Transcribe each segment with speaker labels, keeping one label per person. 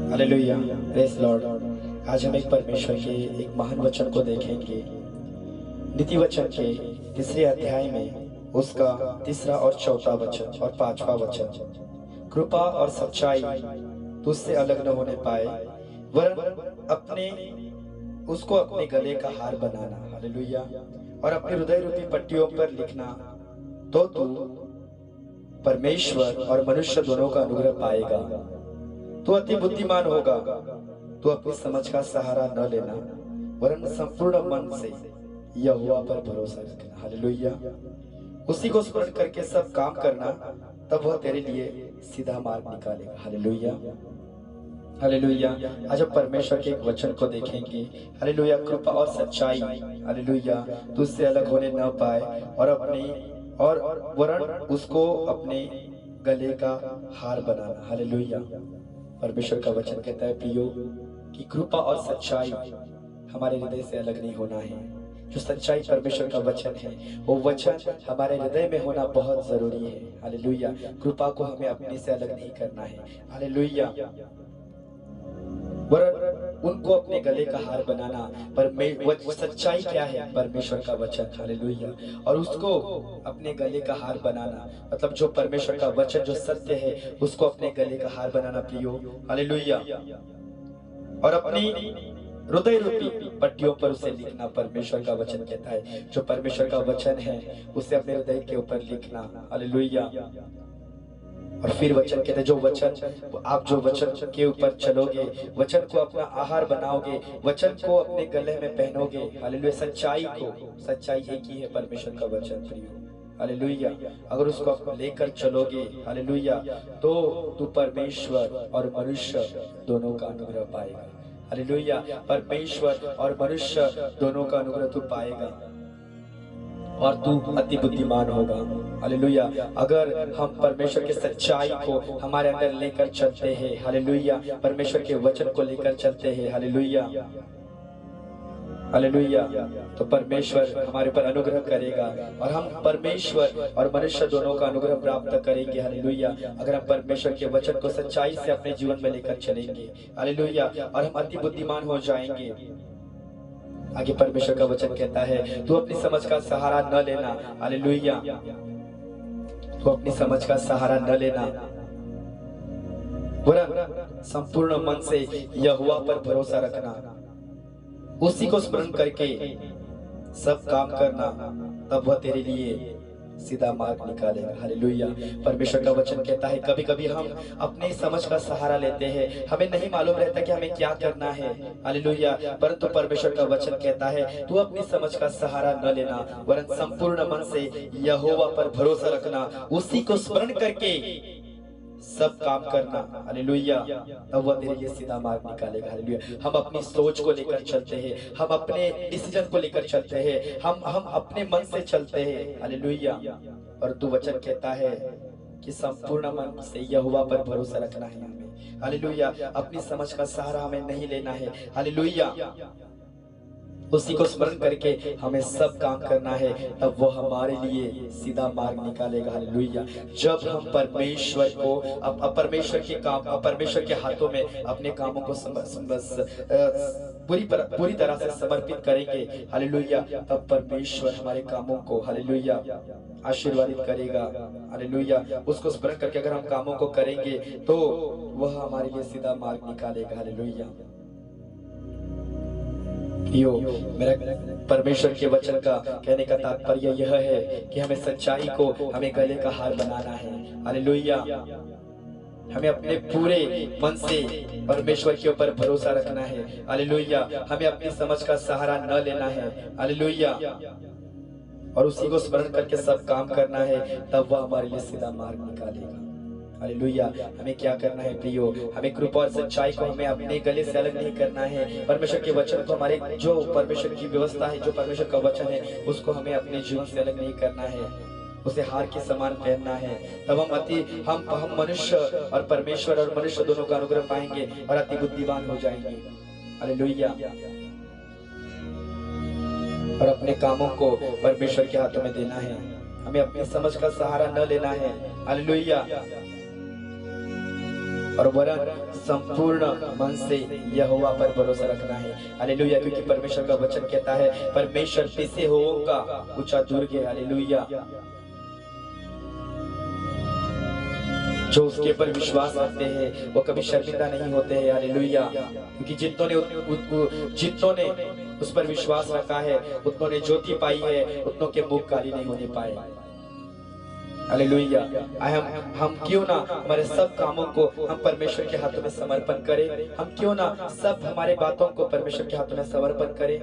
Speaker 1: Hallelujah, praise Lord. आज हम एक परमेश्वर के एक महान वचन को देखेंगे। नीति वचन के तीसरे अध्याय में उसका तीसरा और चौथा वचन और पांचवा वचन। कृपा और सच्चाई तुझसे अलग न होने पाए, वरन उसको अपने गले का हार बनाना, हालेलुया, और अपने हृदय रूपी पट्टियों पर लिखना, तो तू परमेश्वर और मनुष्य दोनों का अनुग्रह पाएगा। तू अति बुद्धिमान होगा। तू अपनी समझ का सहारा न लेना, वरन संपूर्ण मन से यहोवा पर भरोसा रखना, हालेलुया। उसी को स्मरण करके सब काम करना, तब वह तेरे लिए सीधा मार्ग निकालेगा, हालेलुया, हालेलुया। आज हम परमेश्वर के एक वचन को देखेंगे, हालेलुया। कृपा और सच्चाई, हालेलुया, तुझसे अलग होने न पाए और वरन उसको अपने गले का हार बनाना, हालेलुया। परमेश्वर का वचन कहता है प्रियो कि कृपा और सच्चाई हमारे हृदय से अलग नहीं होना है। जो सच्चाई परमेश्वर का वचन है, वो वचन हमारे हृदय में होना बहुत जरूरी है, हालेलुया। कृपा को हमें अपने से अलग नहीं करना है, हालेलुया, वरन उनको अपने गले का हार बनाना। पर सच्चाई क्या है? परमेश्वर का वचन, हालेलुया, और उसको अपने गले का हार बनाना, मतलब जो परमेश्वर का वचन जो सत्य है उसको अपने गले का हार बनाना प्रियो, हालेलुया, और अपनी हृदय रूपी पट्टियों पर उसे लिखना। परमेश्वर का वचन कहता है जो परमेश्वर का वचन है उसे अपने हृदय के ऊपर लिखना, हालेलुया। और फिर वचन कहते हैं जो वचन के ऊपर चलोगे, वचन को अपना आहार बनाओगे, वचन को अपने गले में पहनोगे, हालेलुया। सच्चाई एक ही है परमेश्वर का वचन प्रियो, हालेलुया। अगर उसको आप लेकर चलोगे, हालेलुया, तो तू परमेश्वर और मनुष्य दोनों का अनुग्रह पाएगा, हालेलुया। परमेश्वर और मनुष्य दोनों का अनुग्रह तू पाएगा और तू अति बुद्धिमान होगा, हालेलुया। अगर हम परमेश्वर के सच्चाई को हमारे अंदर लेकर चलते हैं, हालेलुया, परमेश्वर के वचन को लेकर चलते हैं, हालेलुया, हालेलुया, तो परमेश्वर हमारे पर अनुग्रह करेगा और हम परमेश्वर और मनुष्य दोनों का अनुग्रह प्राप्त करेंगे, हालेलुया। अगर हम परमेश्वर के वचन को सच्चाई से अपने जीवन में लेकर चलेंगे, हालेलुया, और हम अति बुद्धिमान हो जाएंगे। आगे परमेश्वर का वचन कहता है तू अपनी समझ का सहारा न लेना, हालेलुया, तू अपनी समझ का सहारा न लेना, वरन संपूर्ण मन से यहोवा पर भरोसा रखना, उसी को स्मरण करके सब काम करना, तब वह तेरे लिए सीधा मार्ग निकालेगा, हालेलुया। परमेश्वर का वचन कहता है कभी कभी हम अपने समझ का सहारा लेते हैं, हमें नहीं मालूम रहता कि हमें क्या करना है, हालेलुया, परंतु परमेश्वर का वचन कहता है तू अपनी समझ का सहारा न लेना, वरन संपूर्ण मन से यहोवा पर भरोसा रखना, उसी को स्मरण करके सब काम करना, हालेलुया, तब वह तेरे लिए सीधा मार्ग निकालेगा, हालेलुया। हम अपनी सोच को लेकर चलते हैं, हम अपने डिसीजन को लेकर चलते हैं, हम अपने मन से चलते हैं, हालेलुया, और तू वचन कहता है कि संपूर्ण मन से यहोवा पर भरोसा रखना है हमें, हालेलुया। अपनी समझ का सहारा हमें नहीं लेना है, हालेलुया, उसी को स्मरण करके हमें सब काम करना है, तब वो हमारे लिए सीधा मार्ग निकालेगा, हालेलुया। जब हम परमेश्वर को परमेश्वर के हाथों में अपने कामों को पूरी तरह से समर्पित करेंगे, हालेलुया, तब परमेश्वर हमारे कामों को, हालेलुया, आशीर्वादित करेगा, हालेलुया। उसको स्मरण करके अगर हम कामों को करेंगे तो वह हमारे लिए सीधा मार्ग निकालेगा, हालेलुया। मेरा परमेश्वर के वचन का कहने का तात्पर्य यह है कि हमें सच्चाई को हमें गले का हार बनाना है, हालेलुया। हमें अपने पूरे मन से परमेश्वर के ऊपर भरोसा रखना है, हालेलुया। हमें अपनी समझ का सहारा न लेना है, हालेलुया, और उसी को स्मरण करके सब काम करना है, तब वह हमारे लिए सीधा मार्ग निकालेगा, हालेलुया। हमें क्या करना है प्रियो? हमें कृपा और सच्चाई को हमें अपने गले से अलग नहीं करना है। परमेश्वर के वचन को, हमारे जो परमेश्वर की व्यवस्था है, जो परमेश्वर का वचन है, उसको हमें अपने जीवन से अलग नहीं करना है, उसे हार के समान पहनना है। तब हम मनुष्य और परमेश्वर और मनुष्य दोनों का अनुग्रह पाएंगे और अति बुद्धिमान हो जाएंगे, हालेलुया। और अपने कामों को परमेश्वर के हाथों में देना है, हमें अपनी समझ का सहारा न लेना है, हालेलुया। और वरन संपूर्ण मन से यहोवा पर भरोसा रखना है। हालेलुया, क्योंकि परमेश्वर का वचन कहता है परमेश्वर पिसे हुओं का ऊंचा दुर्ग है। हालेलुया, जो उसके ऊपर विश्वास रखते हैं वो कभी शर्मिंदा नहीं होते हैं। हालेलुया, क्योंकि जितनों ने उस पर विश्वास रखा है उतनों ने ज्योति पाई है, उतनों के मुख काली नहीं होने पाए। हालेलुया, हम क्यों ना हमारे सब कामों को हम परमेश्वर के हाथों में समर्पण करें, हम क्यों ना सब हमारे बातों को परमेश्वर के हाथों में समर्पण करें।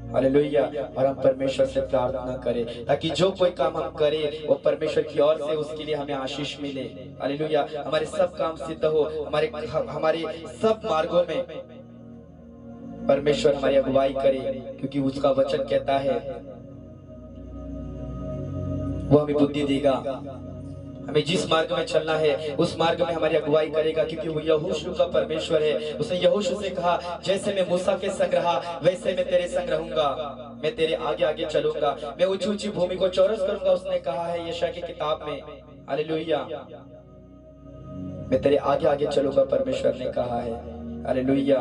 Speaker 1: हालेलुया, और हम परमेश्वर से प्रार्थना करें ताकि जो कोई काम हम करें वो परमेश्वर की ओर से उसके लिए हमें आशीष मिले। हालेलुया, हमारे सब काम सिद्ध हो, हमारे सब मार्गों में परमेश्वर हमारी अगुवाई करे, क्योंकि उसका वचन कहता है वो हमें बुद्धि देगा, हमें जिस मार्ग में चलना है उस मार्ग में हमारी अगुवाई करेगा, क्योंकि वो यहोशू का परमेश्वर है। उसने यहोशू से कहा जैसे मैं मूसा के संग रहा वैसे मैं तेरे संग रहूंगा, मैं तेरे आगे आगे चलूंगा, मैं ऊंची ऊंची भूमि को चौरस करूंगा। उसने कहा है यशायाह की किताब में। हालेलुया, मैं तेरे आगे आगे चलूंगा, परमेश्वर ने कहा है। हालेलुया,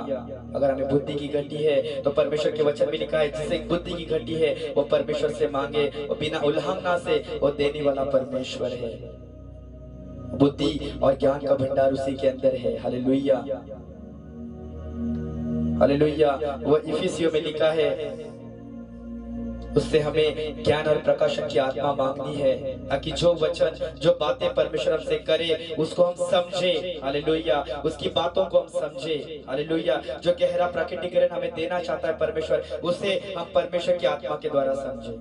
Speaker 1: अगर हमें बुद्धि की घटी है तो परमेश्वर के वचन में लिखा है जिसे बुद्धि की घटी है वो परमेश्वर से मांगे, और बिना उल्लंघना से वो देने वाला परमेश्वर है। बुद्धि और ज्ञान का भंडार उसी के अंदर है। हालेलुया, हालेलुया, वो इफिसियों में लिखा है उससे हमें ज्ञान और प्रकाशन की आत्मा मांगनी है, ताकि जो वचन जो बातें परमेश्वर हमसे करे उसको हम समझे। हालेलुया, उसकी बातों को हम समझे। हालेलुया, जो गहरा प्राकृतिक ज्ञान हमें देना चाहता है परमेश्वर, उसे हम परमेश्वर की आत्मा के द्वारा समझे।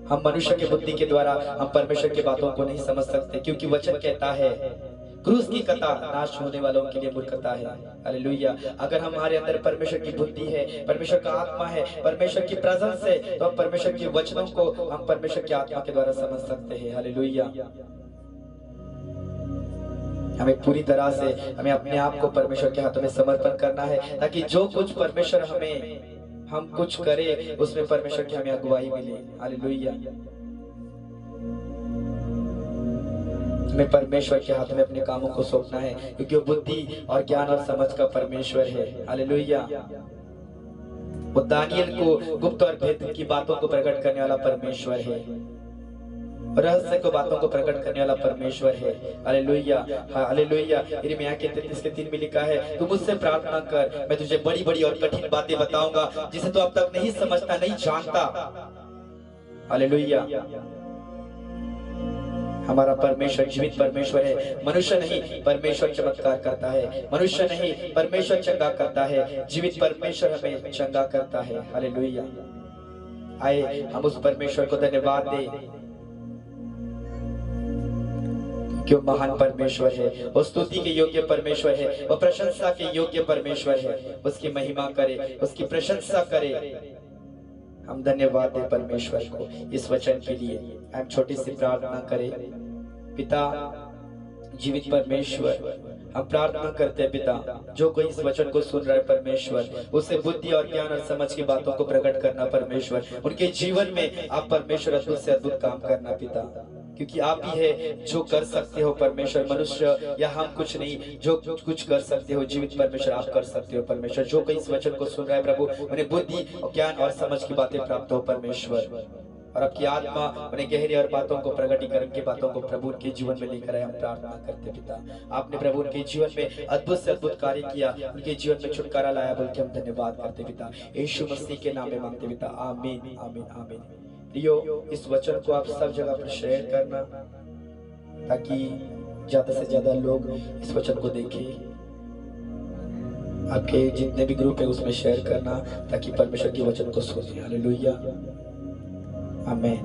Speaker 1: हम मनुष्य के बुद्धि के द्वारा हम परमेश्वर की बातों को नहीं समझ सकते, क्योंकि वचन कहता है क्रूस की कथा नाश होने वालों के लिए मूर्खता है। हालेलुया, अगर हमारे अंदर परमेश्वर की बुद्धि है, परमेश्वर का आत्मा है, परमेश्वर की प्रेजेंस है, तो हम परमेश्वर के वचनों को हम परमेश्वर की आत्मा के द्वारा समझ सकते हैं। हालेलुया, हमें पूरी तरह से हमें अपने आप को परमेश्वर के हाथों में समर्पण करना है, ताकि जो कुछ परमेश्वर हम कुछ करें उसमें परमेश्वर की हमें अगुवाई मिले। हालेलुया, हमें परमेश्वर के हाथ में अपने कामों को सौंपना है, क्योंकि वो बुद्धि और ज्ञान और समझ का परमेश्वर है। हालेलुया, वो दानियल को गुप्त और भेद की बातों को प्रकट करने वाला परमेश्वर है, रहस्य को बातों को प्रकट करने वाला परमेश्वर है। हालेलुया, हालेलुया, यिर्मयाह के 33:3 में लिखा है तू मुझसे प्रार्थना कर, मैं तुझे बड़ी बड़ी और कठिन बातें बताऊंगा जिसे तू अब तक नहीं समझता नहीं जानता। हालेलुया, हमारा परमेश्वर जीवित परमेश्वर है, मनुष्य नहीं। परमेश्वर चमत्कार करता है, मनुष्य नहीं। परमेश्वर चंगा करता है, जीवित परमेश्वर हमें चंगा करता है। हालेलुया, आए हम उस परमेश्वर को धन्यवाद दें, क्यों महान परमेश्वर है, वो स्तुति के योग्य परमेश्वर है, वो प्रशंसा के योग्य परमेश्वर है। उसकी महिमा करे, उसकी प्रशंसा करे। हम धन्यवाद दें परमेश्वर को इस वचन के लिए। हम छोटी सी प्रार्थना करें। पिता जीवित परमेश्वर, हम प्रार्थना करते हैं पिता, जो कोई इस वचन को सुन रहा है परमेश्वर, उसे बुद्धि और ज्ञान और समझ की बातों को प्रकट करना परमेश्वर। उनके जीवन में आप परमेश्वर अद्भुत से अद्भुत काम करना पिता, क्योंकि आप ही है जो कर सकते हो परमेश्वर। मनुष्य या हम कुछ नहीं, जो कुछ कर सकते हो जीवित परमेश्वर आप कर सकते हो परमेश्वर। जो कोई इस वचन को सुन रहा है प्रभु, उन्हें बुद्धि और ज्ञान और समझ की बातें प्राप्त हो परमेश्वर, और आपकी आत्मा उन्हें गहरी और बातों को प्रकटीकरण की बातों को प्रभु उनके जीवन में लेकर आए। हम प्रार्थना करते पिता, आपने प्रभु उनके जीवन में अद्भुत से अद्भुत कार्य किया, उनके जीवन में छुटकारा लाया, बोल के हम धन्यवाद करते पिता। यीशु मसीह के नाम में मांगते पिता, आमीन आमीन आमीन। प्रियो, इस वचन को आप सब जगह पर शेयर करना, ताकि ज्यादा से ज्यादा लोग इस वचन को देखें। आपके जितने भी ग्रुप है उसमें शेयर करना, ताकि परमेश्वर के वचन को सुने। हालेलुया, आमीन।